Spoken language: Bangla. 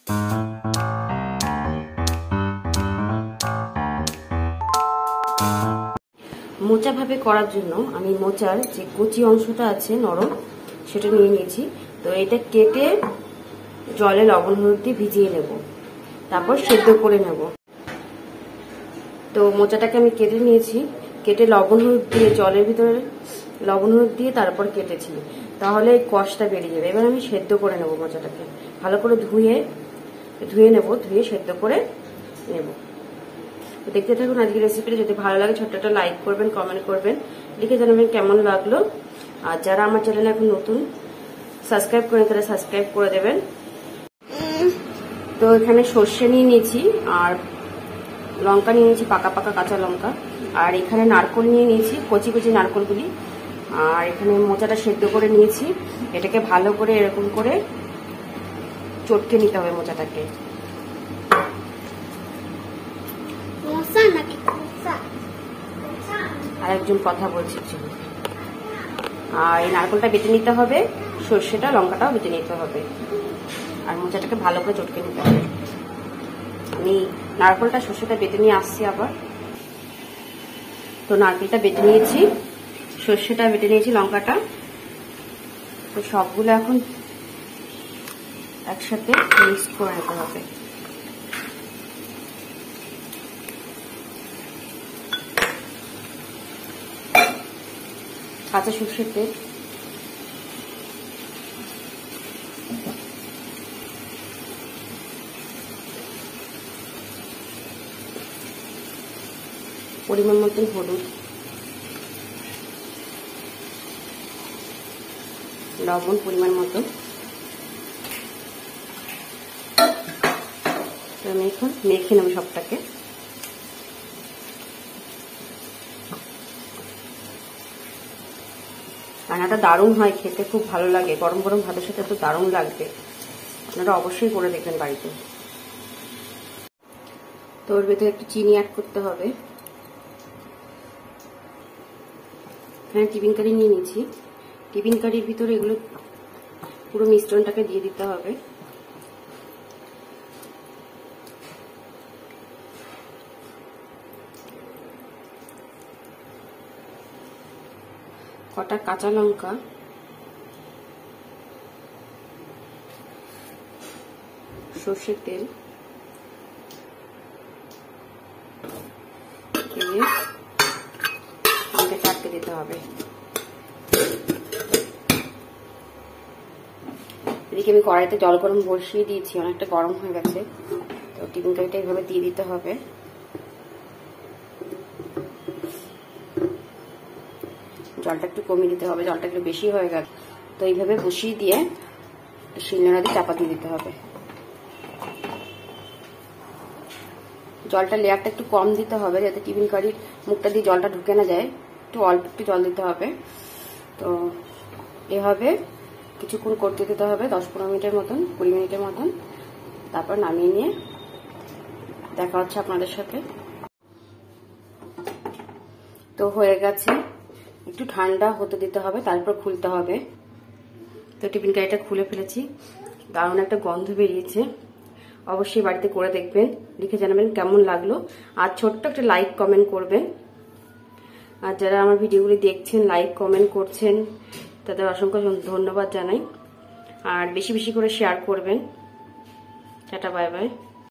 মোচা ভাবে করার জন্য আমি মোচার যে কচি অংশটা আছে নরম সেটা নিয়ে নিয়েছি। তো এটা কেটে জলে লবণ হলুদ দিয়ে ভিজিয়ে নেব, তারপর সেদ্ধ করে নেব। তো মোচাটাকে আমি কেটে নিয়েছি, কেটে লবণ হলুদ দিয়ে জলের ভিতরে লবণ হলুদ দিয়ে তারপর কেটেছি, তাহলে কষটা বেরিয়ে যাবে। এবার আমি সেদ্ধ করে নেব মোচাটাকে, ভালো করে ধুয়ে নেব, ধুয়ে সেদ্ধ করে নেব। দেখতে থাকুন আজকের রেসিপিটা। যদি ভালো লাগে ছোট্ট একটা লাইক করবেন, কমেন্ট করবেন, লিখে জানাবেন কেমন লাগলো। আর যারা আমার চ্যানেলে এখন নতুন সাবস্ক্রাইব করেন তারা সাবস্ক্রাইব করে দেবেন। তো এখানে সর্ষে নিয়ে নিয়েছি, আর লঙ্কা নিয়ে নিয়েছি, পাকা পাকা কাঁচা লঙ্কা, আর এখানে নারকোল নিয়ে নিয়েছি, কচি কচি নারকোলগুলি, আর এখানে মোচাটা সেদ্ধ করে নিয়েছি। এটাকে ভালো করে এরকম করে চটকে নিতে হবে মোচাটাকে। আর একজন কথা বলছি, আর এই নারকোলটা বেটে নিতে হবে, সর্ষেটা লঙ্কাটাও বেটে নিতে হবে, আর মোচাটাকে ভালো করে চটকে নিতে হবে। আমি নারকোলটা সর্ষেটা বেটে নিয়ে আসছি আবার। তো নারকেলটা বেটে নিয়েছি, সর্ষেটা বেটে নিয়েছি, লঙ্কাটা। তো সবগুলো এখন একসাথে মিক্স করে নিতে হবে। কাঁচা সর্ষের তেল, পরিমাণ মতো হলুদ, লবণ পরিমাণ মতো। আমি এখন মেখে নেব সবটাকে। রান্নাটা দারুণ হয় খেতে, খুব ভালো লাগে, গরম গরম ভাতের সাথে তো দারুণ লাগবে। আপনারা অবশ্যই করে দেখবেন বাড়িতে। তো ওর ভেতরে একটু চিনি অ্যাড করতে হবে। এখানে টিফিন কারি নিয়ে নিয়েছি, টিফিন কারির ভিতরে এগুলো পুরো মিশ্রণটাকে দিয়ে দিতে হবে। কটা কাঁচা লঙ্কা, সর্ষের তেল দিয়ে চাটকে দিতে হবে। এদিকে আমি কড়াইতে জল গরম বসিয়ে দিয়েছি, অনেকটা গরম হয়ে গেছে। তো টিফিন কারিটা এইভাবে দিয়ে দিতে হবে। জলটা একটু কমিয়ে দিতে হবে, জলটা একটু বেশি হয়ে গেছে। তো এইভাবে বসিয়ে দিয়ে শিলনোড়া দিয়ে চাপা দিয়ে দিতে হবে। জলটা লেয়ারটা একটু কম দিতে হবে, যাতে টিফিন কারির মুখটা দিয়ে জলটা ঢুকে না যায়। একটু অল্প একটু জল দিতে হবে। তো এভাবে কিছুক্ষণ করতে দিতে হবে, 10-15 মিনিটের মতন, 20 মিনিটের মতন। তারপর নামিয়ে নিয়ে দেখা হচ্ছে আপনাদের সাথে। তো হয়ে গেছে, একটু ঠান্ডা হতে দিতে হবে, তারপর খুলতে হবে। তো টিফিন কারিটা খুলে ফেলেছি, দারুণ একটা গন্ধ বেরিয়েছে। অবশ্যই বাড়িতে করে দেখবেন, লিখে জানাবেন কেমন লাগলো। আর ছোট্ট একটা লাইক কমেন্ট করবেন। আর যারা আমার ভিডিওগুলি দেখছেন, লাইক কমেন্ট করছেন, তাদের অসংখ্য ধন্যবাদ জানাই। আর বেশি বেশি করে শেয়ার করবেন। Tata, bye bye.